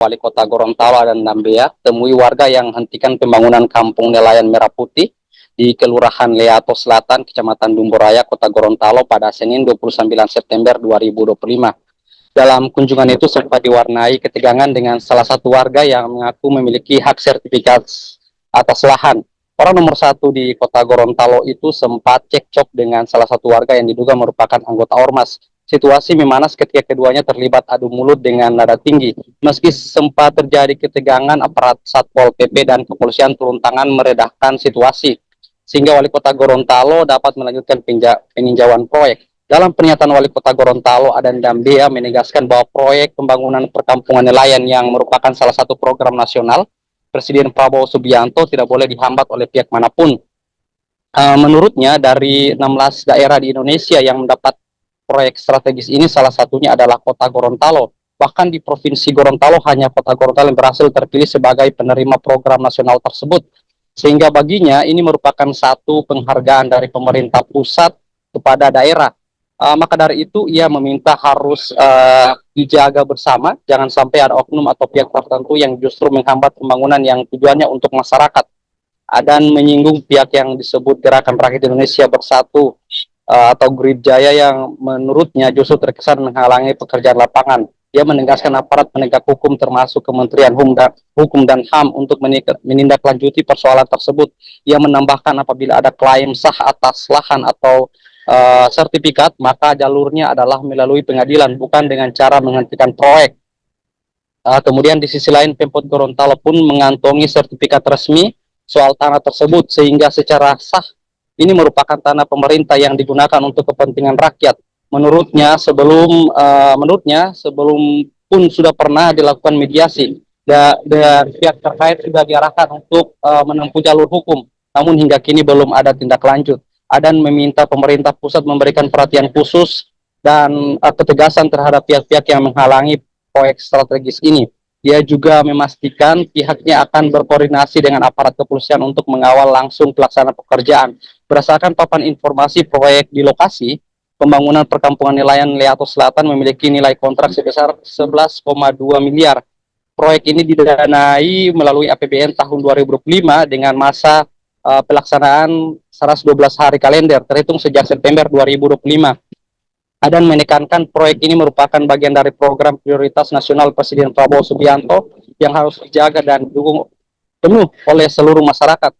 Wali Kota Gorontalo dan Nambea temui warga yang hentikan pembangunan Kampung Nelayan Merah Putih di Kelurahan Leato Selatan, Kecamatan Dumboraya, Kota Gorontalo pada Senin 29 September 2025. Dalam kunjungan itu sempat diwarnai ketegangan dengan salah satu warga yang mengaku memiliki hak sertifikat atas lahan. Orang nomor satu di Kota Gorontalo itu sempat cekcok dengan salah satu warga yang diduga merupakan anggota Ormas. Situasi memanas ketika keduanya terlibat adu mulut dengan nada tinggi. Meski sempat terjadi ketegangan, aparat Satpol PP dan kepolisian turun tangan meredahkan situasi, sehingga Wali Kota Gorontalo dapat melanjutkan peninjauan proyek. Dalam pernyataan Wali Kota Gorontalo, Adan Dambea menegaskan bahwa proyek pembangunan perkampungan nelayan yang merupakan salah satu program nasional Presiden Prabowo Subianto tidak boleh dihambat oleh pihak manapun. Menurutnya, dari 16 daerah di Indonesia yang mendapat proyek strategis ini, salah satunya adalah Kota Gorontalo. Bahkan di Provinsi Gorontalo, hanya Kota Gorontalo yang berhasil terpilih sebagai penerima program nasional tersebut. Sehingga baginya ini merupakan satu penghargaan dari pemerintah pusat kepada daerah. Maka dari itu ia meminta harus dijaga bersama, jangan sampai ada oknum atau pihak tertentu yang justru menghambat pembangunan yang tujuannya untuk masyarakat. Dan menyinggung pihak yang disebut Gerakan Rakyat Indonesia Bersatu atau Gridjaya yang menurutnya justru terkesan menghalangi pekerjaan lapangan. Dia menegaskan aparat penegak hukum termasuk Kementerian Hukum dan HAM untuk menindaklanjuti persoalan tersebut. Ia menambahkan apabila ada klaim sah atas lahan atau sertifikat, maka jalurnya adalah melalui pengadilan, bukan dengan cara menghentikan proyek. Kemudian di sisi lain, Pemkot Gorontalo pun mengantongi sertifikat resmi soal tanah tersebut, sehingga secara sah ini merupakan tanah pemerintah yang digunakan untuk kepentingan rakyat. Menurutnya sebelum pun sudah pernah dilakukan mediasi dan pihak terkait sudah diarahkan untuk menempuh jalur hukum, namun hingga kini belum ada tindak lanjut. Adan meminta pemerintah pusat memberikan perhatian khusus dan ketegasan terhadap pihak-pihak yang menghalangi proyek strategis ini. Dia juga memastikan pihaknya akan berkoordinasi dengan aparat kepolisian untuk mengawal langsung pelaksanaan pekerjaan. Berdasarkan papan informasi proyek di lokasi, pembangunan perkampungan nelayan Leato Selatan memiliki nilai kontrak sebesar 11,2 miliar. Proyek ini didanai melalui APBN tahun 2025 dengan masa pelaksanaan 112 hari kalender terhitung sejak September 2025. Adan menekankan proyek ini merupakan bagian dari program prioritas nasional Presiden Prabowo Subianto yang harus dijaga dan didukung penuh oleh seluruh masyarakat.